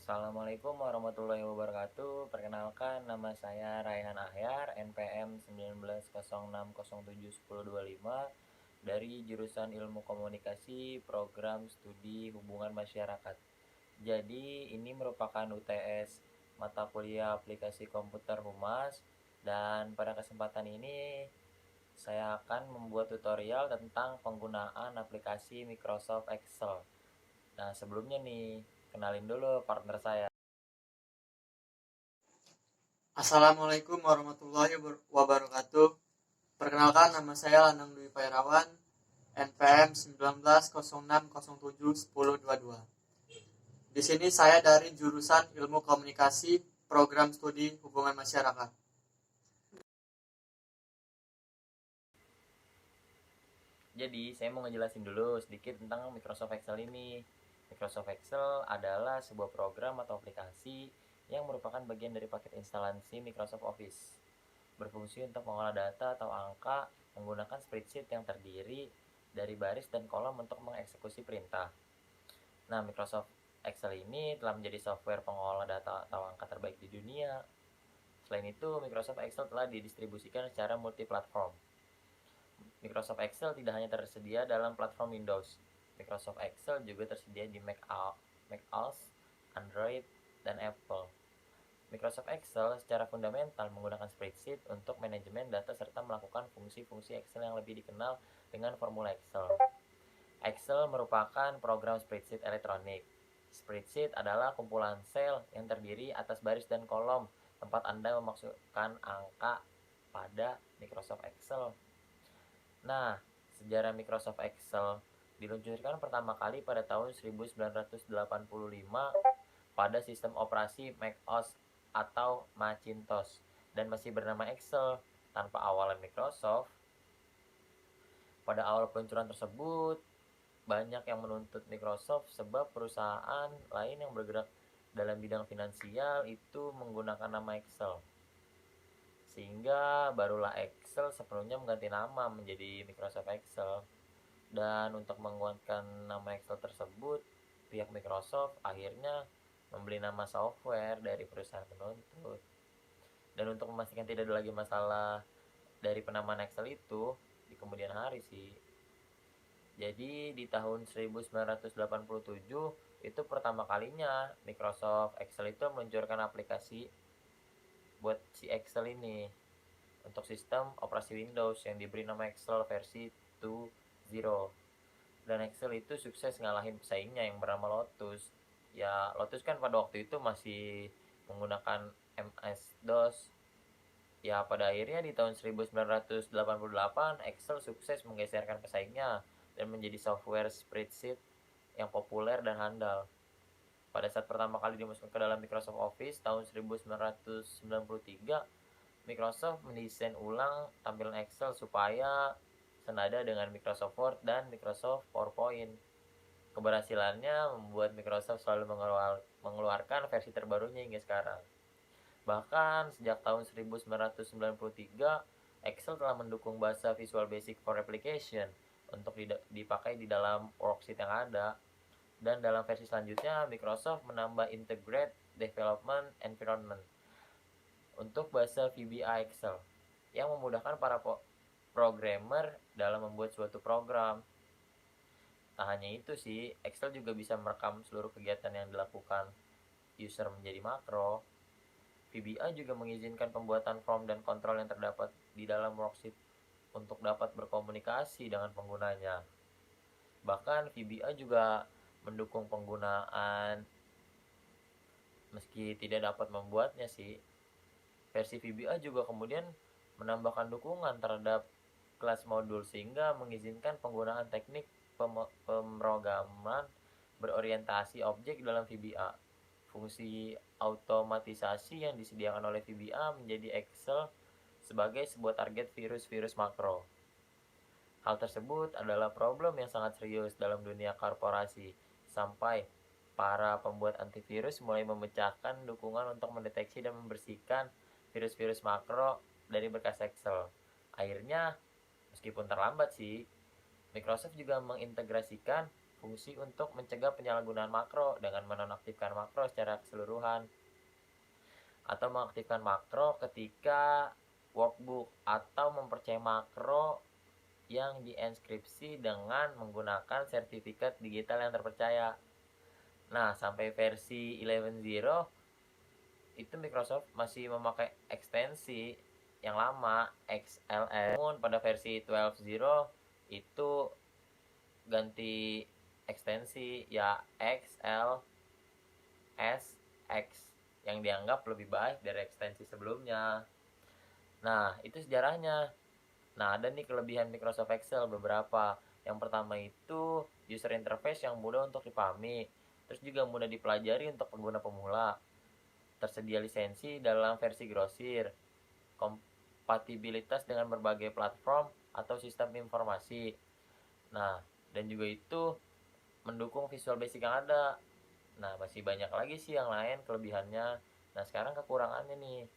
Assalamualaikum warahmatullahi wabarakatuh. Perkenalkan, nama saya Raihan Ahyar, NPM 1906071025 dari jurusan Ilmu Komunikasi Program Studi Hubungan Masyarakat. Jadi, ini merupakan UTS mata kuliah Aplikasi Komputer Humas, dan pada kesempatan ini saya akan membuat tutorial tentang penggunaan aplikasi Microsoft Excel. Nah, sebelumnya nih, kenalin dulu partner saya. Assalamualaikum warahmatullahi wabarakatuh. Perkenalkan, nama saya Lanang Dwi Pairawan, NPM 1906071022. Di sini saya dari jurusan Ilmu Komunikasi, Program Studi Hubungan Masyarakat. Jadi, saya mau ngejelasin dulu sedikit tentang Microsoft Excel ini. Microsoft Excel adalah sebuah program atau aplikasi yang merupakan bagian dari paket instalasi Microsoft Office. Berfungsi untuk mengolah data atau angka menggunakan spreadsheet yang terdiri dari baris dan kolom untuk mengeksekusi perintah. Nah, Microsoft Excel ini telah menjadi software pengolah data atau angka terbaik di dunia. Selain itu, Microsoft Excel telah didistribusikan secara multiplatform. Microsoft Excel tidak hanya tersedia dalam platform Windows. Microsoft Excel juga tersedia di Mac OS, Android, dan Apple. Microsoft Excel secara fundamental menggunakan spreadsheet untuk manajemen data serta melakukan fungsi-fungsi Excel yang lebih dikenal dengan formula Excel. Excel merupakan program spreadsheet elektronik. Spreadsheet adalah kumpulan sel yang terdiri atas baris dan kolom tempat Anda memasukkan angka pada Microsoft Excel. Nah, sejarah Microsoft Excel diluncurkan pertama kali pada tahun 1985 pada sistem operasi Mac OS atau Macintosh dan masih bernama Excel tanpa awalan Microsoft. Pada awal peluncuran tersebut, banyak yang menuntut Microsoft sebab perusahaan lain yang bergerak dalam bidang finansial itu menggunakan nama Excel. Sehingga barulah Excel sepenuhnya mengganti nama menjadi Microsoft Excel. Dan untuk menguatkan nama Excel tersebut, pihak Microsoft akhirnya membeli nama software dari perusahaan penuntut. Dan untuk memastikan tidak ada lagi masalah dari penamaan Excel itu di kemudian hari sih. Jadi di tahun 1987 itu pertama kalinya Microsoft Excel itu meluncurkan aplikasi buat si Excel ini untuk sistem operasi Windows yang diberi nama Excel versi 2.0. Dan Excel itu sukses ngalahin pesaingnya yang bernama Lotus. Ya, Lotus kan pada waktu itu masih menggunakan MS-DOS. Ya, pada akhirnya di tahun 1988 Excel sukses menggeserkan pesaingnya dan menjadi software spreadsheet yang populer dan handal. Pada saat pertama kali dimasukkan ke dalam Microsoft Office tahun 1993, Microsoft mendesain ulang tampilan Excel supaya senada dengan Microsoft Word dan Microsoft PowerPoint. Keberhasilannya membuat Microsoft selalu mengeluarkan versi terbarunya hingga sekarang. Bahkan sejak tahun 1993, Excel telah mendukung bahasa Visual Basic for Application untuk dipakai di dalam worksheet yang ada. Dan dalam versi selanjutnya, Microsoft menambah Integrated Development Environment untuk bahasa VBA Excel yang memudahkan para programmer dalam membuat suatu program. Tak hanya itu sih, Excel juga bisa merekam seluruh kegiatan yang dilakukan user menjadi makro. VBA juga mengizinkan pembuatan form dan kontrol yang terdapat di dalam worksheet untuk dapat berkomunikasi dengan penggunanya. Bahkan VBA juga mendukung penggunaan meski tidak dapat membuatnya sih. Versi VBA juga kemudian menambahkan dukungan terhadap kelas modul sehingga mengizinkan penggunaan teknik pemrograman berorientasi objek dalam VBA. Fungsi automatisasi yang disediakan oleh VBA menjadi Excel sebagai sebuah target virus-virus makro. Hal tersebut adalah problem yang sangat serius dalam dunia korporasi, sampai para pembuat antivirus mulai memecahkan dukungan untuk mendeteksi dan membersihkan virus-virus makro dari berkas Excel. Akhirnya, meskipun terlambat sih, Microsoft juga mengintegrasikan berfungsi untuk mencegah penyalahgunaan makro dengan menonaktifkan makro secara keseluruhan, atau mengaktifkan makro ketika workbook, atau mempercayai makro yang dienkripsi dengan menggunakan sertifikat digital yang terpercaya. Nah, sampai versi 11.0 itu Microsoft masih memakai ekstensi yang lama XLS. Namun pada versi 12.0 itu ganti ekstensi ya XLSX yang dianggap lebih baik dari ekstensi sebelumnya. Nah, itu sejarahnya. Nah, ada nih kelebihan Microsoft Excel beberapa. Yang pertama itu user interface yang mudah untuk dipahami, terus juga mudah dipelajari untuk pengguna pemula. Tersedia lisensi dalam versi grosir, kompatibilitas dengan berbagai platform atau sistem informasi. Nah, dan juga itu mendukung Visual Basic yang ada. Nah, masih banyak lagi sih yang lain kelebihannya. Nah, sekarang kekurangannya nih.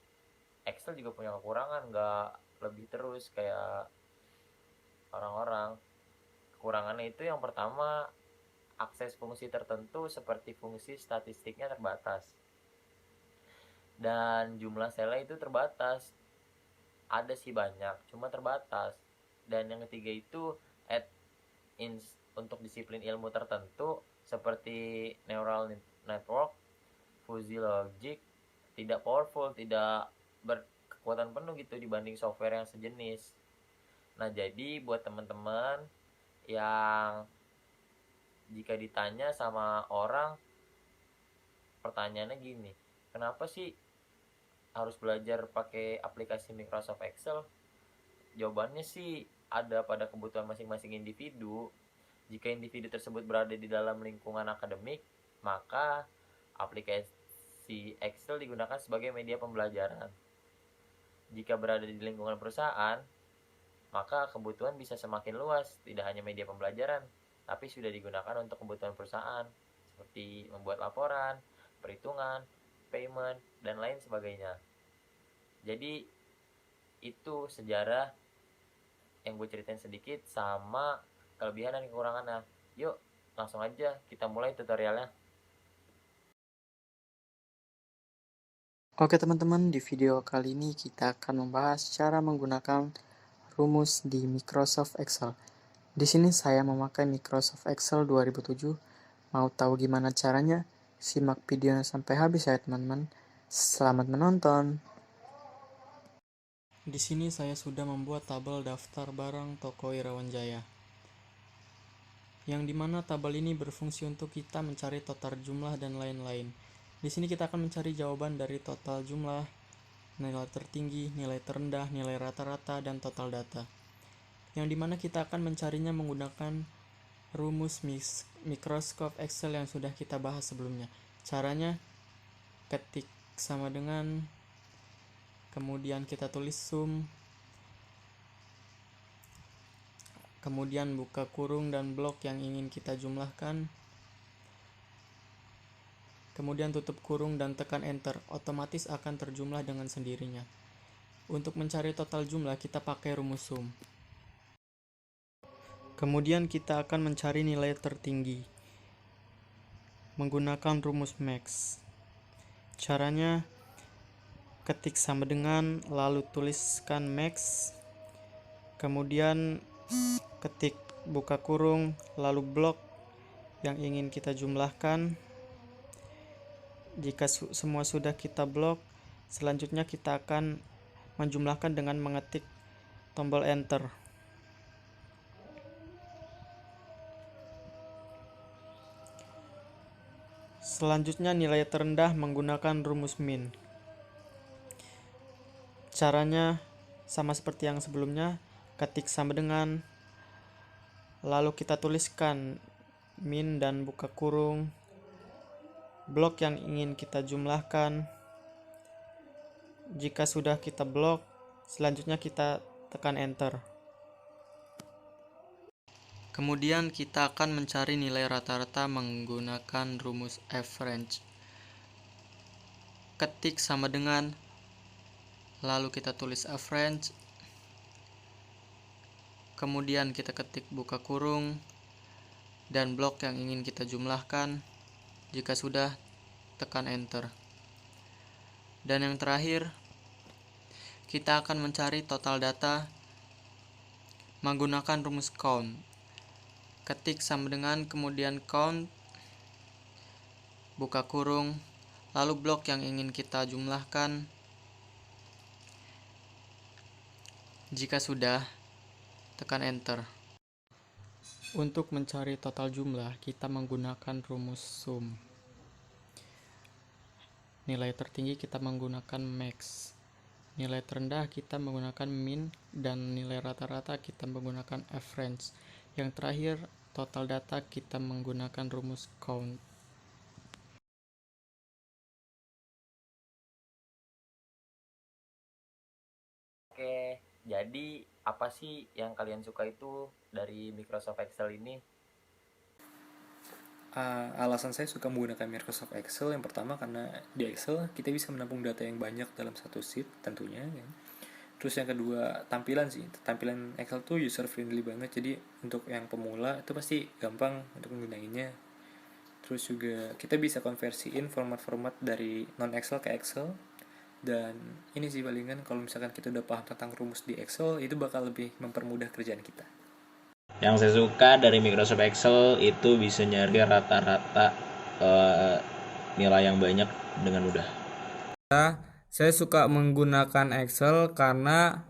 Excel juga punya kekurangan, nggak lebih terus kayak orang-orang. Kekurangannya itu yang pertama, akses fungsi tertentu seperti fungsi statistiknya terbatas. Dan jumlah selnya itu terbatas. Ada sih banyak, cuma terbatas. Dan yang ketiga itu untuk disiplin ilmu tertentu seperti neural network, fuzzy logic, tidak powerful, tidak berkekuatan penuh gitu dibanding software yang sejenis. Nah, jadi buat teman-teman yang jika ditanya sama orang, pertanyaannya gini, kenapa sih harus belajar pakai aplikasi Microsoft Excel? Jawabannya sih ada pada kebutuhan masing-masing individu. Jika individu tersebut berada di dalam lingkungan akademik, maka aplikasi Excel digunakan sebagai media pembelajaran. Jika berada di lingkungan perusahaan, maka kebutuhan bisa semakin luas, tidak hanya media pembelajaran, tapi sudah digunakan untuk kebutuhan perusahaan, seperti membuat laporan, perhitungan, payment, dan lain sebagainya. Jadi, itu sejarah yang gue ceritain sedikit sama kelebihan dan kekurangannya. Yuk, langsung aja kita mulai tutorialnya. Oke teman-teman, di video kali ini kita akan membahas cara menggunakan rumus di Microsoft Excel. Di sini saya memakai Microsoft Excel 2007. Mau tahu gimana caranya? Simak videonya sampai habis ya teman-teman. Selamat menonton. Di sini saya sudah membuat tabel daftar barang toko Irawan Jaya. Yang dimana tabel ini berfungsi untuk kita mencari total jumlah dan lain-lain. Di sini kita akan mencari jawaban dari total jumlah, nilai tertinggi, nilai terendah, nilai rata-rata, dan total data. Yang dimana kita akan mencarinya menggunakan rumus Microsoft Excel yang sudah kita bahas sebelumnya. Caranya, ketik sama dengan, kemudian kita tulis sum, kemudian buka kurung dan blok yang ingin kita jumlahkan, kemudian tutup kurung dan tekan enter, otomatis akan terjumlah dengan sendirinya. Untuk mencari total jumlah, kita pakai rumus sum. Kemudian kita akan mencari nilai tertinggi menggunakan rumus max. Caranya, ketik sama dengan, lalu tuliskan max, kemudian ketik buka kurung, lalu blok yang ingin kita jumlahkan. Jika semua sudah kita blok, selanjutnya kita akan menjumlahkan dengan mengetik tombol enter. Selanjutnya nilai terendah menggunakan rumus min. Caranya sama seperti yang sebelumnya, ketik sama dengan, lalu kita tuliskan min dan buka kurung, blok yang ingin kita jumlahkan. Jika sudah kita blok, selanjutnya kita tekan enter. Kemudian kita akan mencari nilai rata-rata menggunakan rumus average. Ketik sama dengan, lalu kita tulis average, kemudian kita ketik buka kurung, dan blok yang ingin kita jumlahkan. Jika sudah, tekan enter. Dan yang terakhir, kita akan mencari total data menggunakan rumus count. Ketik sama dengan kemudian count, buka kurung, lalu blok yang ingin kita jumlahkan. Jika sudah, tekan enter. Untuk mencari total jumlah, kita menggunakan rumus sum. Nilai tertinggi kita menggunakan max. Nilai terendah kita menggunakan min, dan nilai rata-rata kita menggunakan average. Yang terakhir, total data kita menggunakan rumus count. Oke, jadi apa sih yang kalian suka itu dari Microsoft Excel ini? Alasan saya suka menggunakan Microsoft Excel yang pertama karena di Excel kita bisa menampung data yang banyak dalam satu sheet tentunya ya. Terus yang kedua tampilan Excel tuh user friendly banget, jadi untuk yang pemula itu pasti gampang untuk menggunakannya. Terus juga kita bisa konversiin format-format dari non Excel ke Excel, dan ini sih palingan kalau misalkan kita udah paham tentang rumus di Excel itu bakal lebih mempermudah kerjaan kita. Yang saya suka dari Microsoft Excel itu bisa nyari rata-rata nilai yang banyak dengan mudah. Saya suka menggunakan Excel karena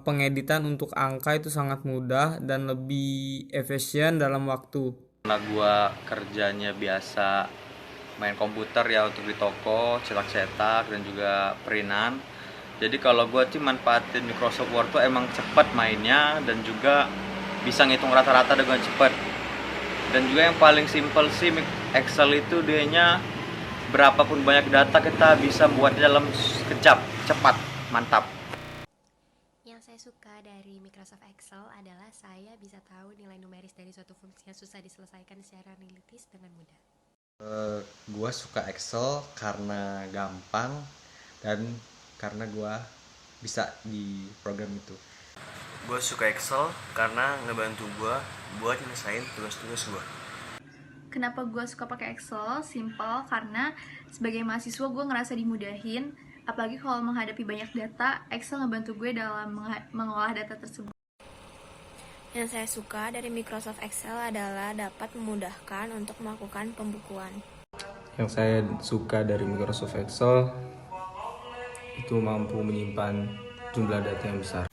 pengeditan untuk angka itu sangat mudah dan lebih efisien dalam waktu. Karena gue kerjanya biasa main komputer ya, untuk di toko, cetak-cetak dan juga printan. Jadi kalau gue sih manfaatin Microsoft Word tuh emang cepat mainnya dan juga bisa ngitung rata-rata dengan cepat. Dan juga yang paling simple sih Excel itu dianya berapapun banyak data kita bisa buatnya dalam sekejap, cepat, mantap. Yang saya suka dari Microsoft Excel adalah saya bisa tahu nilai numeris dari suatu fungsi yang susah diselesaikan secara analitis dengan mudah. Gue suka Excel karena gampang dan karena gue bisa di program itu. Gue suka Excel karena ngebantu gue buat nyelesain tugas-tugas gue. Kenapa gue suka pakai Excel? Simple, karena sebagai mahasiswa gue ngerasa dimudahin. Apalagi kalau menghadapi banyak data, Excel ngebantu gue dalam mengolah data tersebut. Yang saya suka dari Microsoft Excel adalah dapat memudahkan untuk melakukan pembukuan. Yang saya suka dari Microsoft Excel itu mampu menyimpan jumlah data yang besar.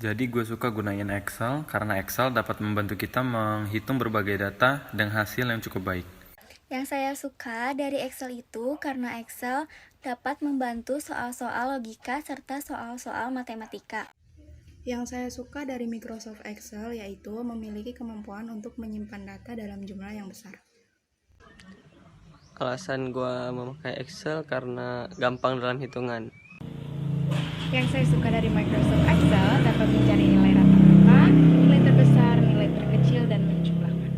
Jadi gue suka gunain Excel karena Excel dapat membantu kita menghitung berbagai data dengan hasil yang cukup baik. Yang saya suka dari Excel itu karena Excel dapat membantu soal-soal logika serta soal-soal matematika. Yang saya suka dari Microsoft Excel yaitu memiliki kemampuan untuk menyimpan data dalam jumlah yang besar. Alasan gue memakai Excel karena gampang dalam hitungan. Yang saya suka dari Microsoft Excel dapat mencari nilai rata-rata, nilai terbesar, nilai terkecil, dan menjumlahkan.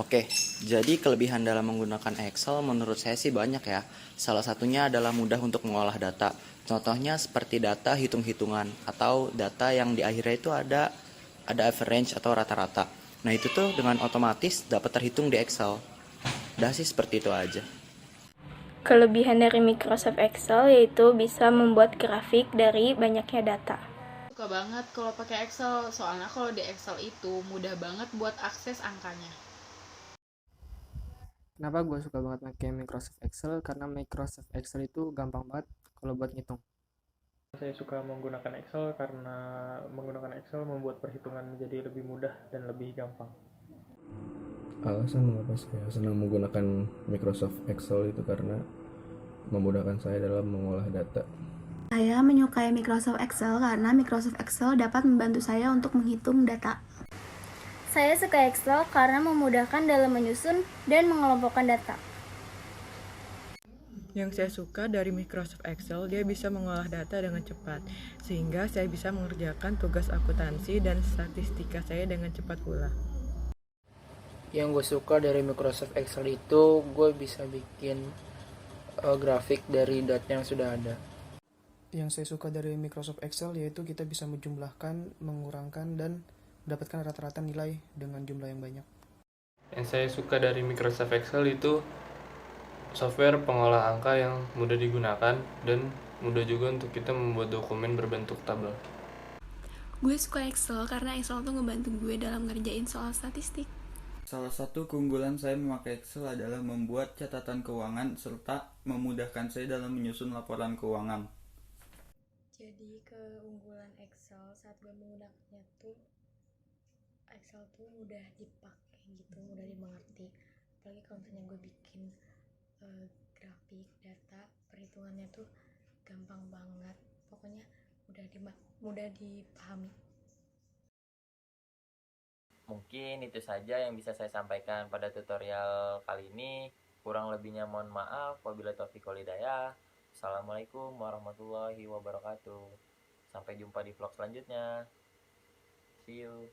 Oke, jadi kelebihan dalam menggunakan Excel menurut saya sih banyak ya. Salah satunya adalah mudah untuk mengolah data. Contohnya seperti data hitung-hitungan atau data yang di akhirnya itu ada average atau rata-rata. Nah itu tuh dengan otomatis dapat terhitung di Excel. Udah sih seperti itu aja. Kelebihan dari Microsoft Excel yaitu bisa membuat grafik dari banyaknya data. Suka banget kalau pakai Excel, soalnya kalau di Excel itu mudah banget buat akses angkanya. Kenapa gue suka banget pakai Microsoft Excel? Karena Microsoft Excel itu gampang banget kalau buat ngitung. Saya suka menggunakan Excel karena menggunakan Excel membuat perhitungan menjadi lebih mudah dan lebih gampang. Alasan mengapa saya senang menggunakan Microsoft Excel itu karena memudahkan saya dalam mengolah data. Saya menyukai Microsoft Excel karena Microsoft Excel dapat membantu saya untuk menghitung data. Saya suka Excel karena memudahkan dalam menyusun dan mengelompokkan data. Yang saya suka dari Microsoft Excel, dia bisa mengolah data dengan cepat, sehingga saya bisa mengerjakan tugas akuntansi dan statistika saya dengan cepat pula. Yang gue suka dari Microsoft Excel itu gue bisa bikin grafik dari data yang sudah ada. Yang saya suka dari Microsoft Excel yaitu kita bisa menjumlahkan, mengurangkan, dan mendapatkan rata-rata nilai dengan jumlah yang banyak. Yang saya suka dari Microsoft Excel itu software pengolah angka yang mudah digunakan dan mudah juga untuk kita membuat dokumen berbentuk tabel. Gue suka Excel karena Excel tuh ngebantu gue dalam ngerjain soal statistik. Salah satu keunggulan saya memakai Excel adalah membuat catatan keuangan serta memudahkan saya dalam menyusun laporan keuangan. Jadi keunggulan Excel saat gue menggunakannya tuh Excel tuh mudah dipakai gitu, mudah dimengerti. Apalagi kalau misalnya gue bikin grafik, data, perhitungannya tuh gampang banget. Pokoknya mudah dipahami. Mungkin itu saja yang bisa saya sampaikan pada tutorial kali ini. Kurang lebihnya mohon maaf. Wabillahi taufiq wal hidayah. Assalamualaikum warahmatullahi wabarakatuh. Sampai jumpa di vlog selanjutnya. See you.